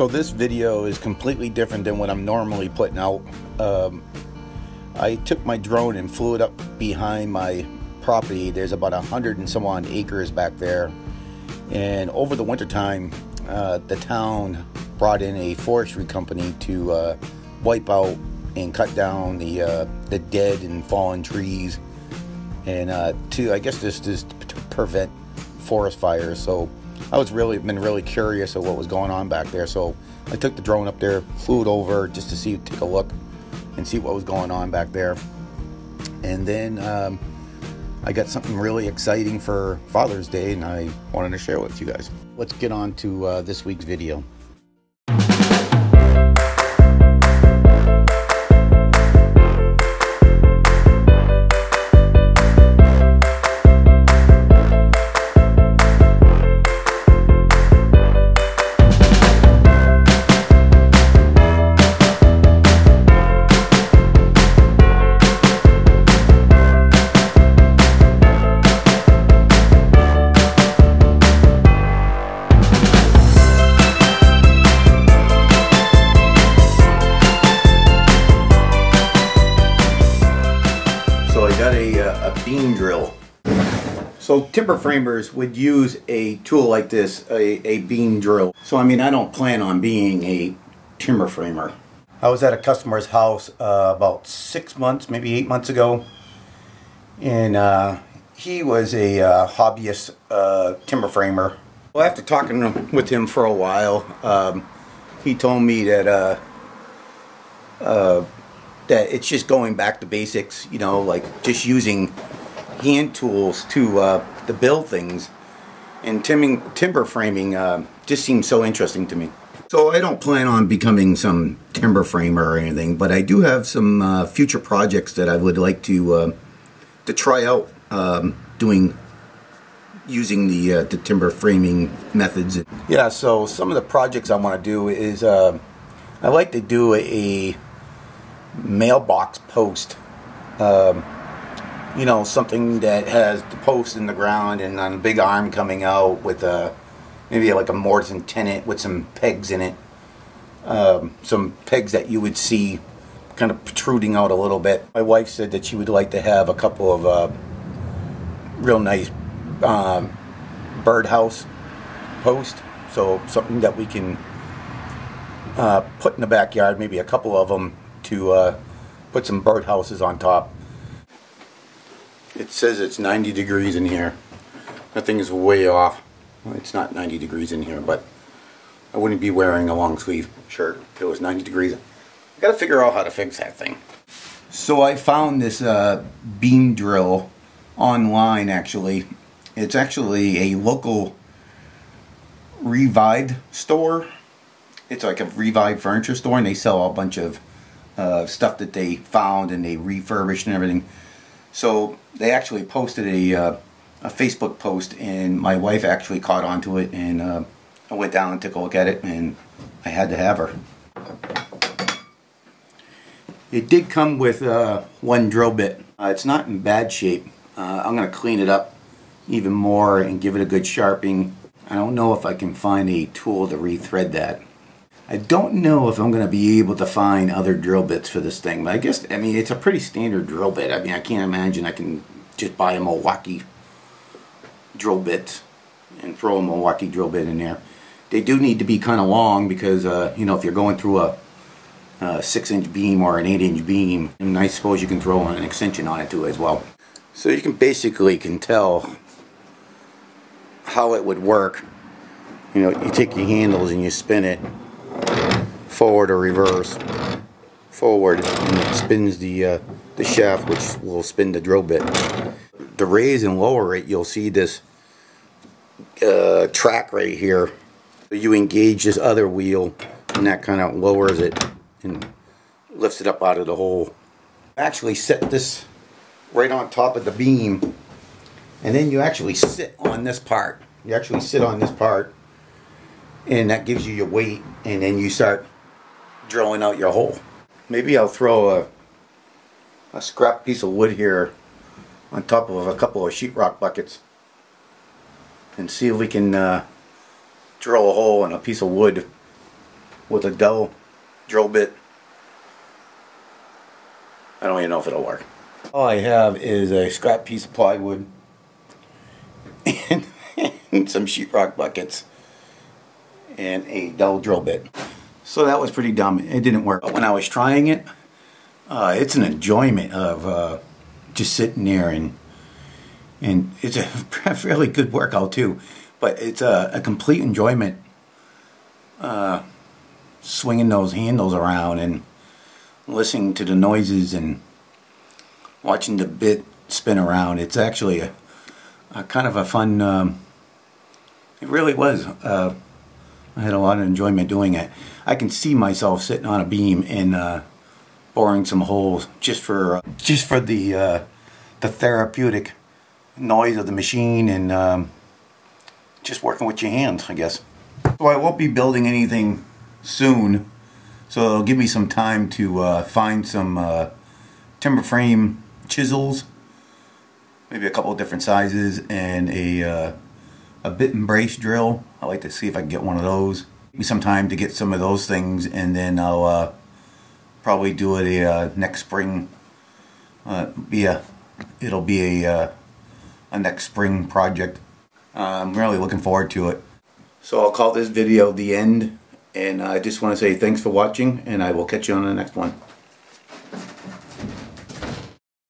So this video is completely different than what I'm normally putting out. I took my drone and flew it up behind my property. There's about 100 and some odd acres back there. And over the winter time, the town brought in a forestry company to wipe out and cut down the dead and fallen trees, and I guess this is to prevent forest fires. So I was been really curious of what was going on back there. So I took the drone up there, flew it over just to take a look and see what was going on back there. And then I got something really exciting for Father's Day, and I wanted to share it with you guys. Let's get on to this week's video. So I got a beam drill. So timber framers would use a tool like this, a beam drill. So I mean, I don't plan on being a timber framer. I was at a customer's house about 6 months, maybe 8 months ago, and he was a hobbyist timber framer. Well, after talking with him for a while, he told me that that it's just going back to basics, you know, like just using hand tools to build things. And timber framing just seems so interesting to me. So I don't plan on becoming some timber framer or anything, but I do have some future projects that I would like to try out using the timber framing methods. Yeah, so some of the projects I want to do is I like to do a mailbox post, you know, something that has the post in the ground and on a big arm coming out with maybe like a mortise tenon with some pegs in it, some pegs that you would see kind of protruding out a little bit. My wife said that she would like to have a couple of real nice birdhouse posts, so something that we can put in the backyard, maybe a couple of them, to put some birdhouses on top. It says it's 90 degrees in here. That thing is way off. Well, it's not 90 degrees in here, but I wouldn't be wearing a long sleeve shirt if it was 90 degrees. I gotta figure out how to fix that thing. So I found this beam drill online, actually. It's actually a local Revive store. It's like a Revive furniture store, and they sell a bunch of stuff that they found and they refurbished and everything. So they actually posted a Facebook post, and my wife actually caught on to it, and I went down and took a look at it, and I had to have her. It did come with one drill bit. It's not in bad shape. I'm going to clean it up even more and give it a good sharpening. I don't know if I can find a tool to rethread that. I don't know if I'm going to be able to find other drill bits for this thing, but I mean, it's a pretty standard drill bit. I mean, I can't imagine I can just buy a Milwaukee drill bit and throw a Milwaukee drill bit in there. They do need to be kind of long because, you know, if you're going through a 6-inch beam or an 8-inch beam, and I suppose you can throw an extension on it too as well. So you can basically tell how it would work. You know, you take your handles and you spin it forward or reverse. Forward, and it spins the shaft, which will spin the drill bit. To raise and lower it, you'll see this track right here. You engage this other wheel, and that kind of lowers it and lifts it up out of the hole. Actually set this right on top of the beam, and then you actually sit on this part. You actually sit on this part, and that gives you your weight, and then you start drilling out your hole. Maybe I'll throw a scrap piece of wood here on top of a couple of sheetrock buckets and see if we can drill a hole in a piece of wood with a dull drill bit. I don't even know if it'll work. All I have is a scrap piece of plywood and some sheetrock buckets and a dull drill bit. So that was pretty dumb. It didn't work. But when I was trying it, it's an enjoyment of just sitting there, and it's a fairly good workout too. But it's a complete enjoyment swinging those handles around and listening to the noises and watching the bit spin around. It's actually a kind of a fun, it really was. I had a lot of enjoyment doing it. I can see myself sitting on a beam and boring some holes just for the therapeutic noise of the machine and just working with your hands, I guess. So I won't be building anything soon, so it'll give me some time to find some timber frame chisels, maybe a couple of different sizes, and a bit and brace drill. I'd like to see if I can get one of those. Give me some time to get some of those things, and then I'll probably do it next spring. It'll be a next spring project. I'm really looking forward to it. So I'll call this video the end, and I just want to say thanks for watching, and I will catch you on the next one.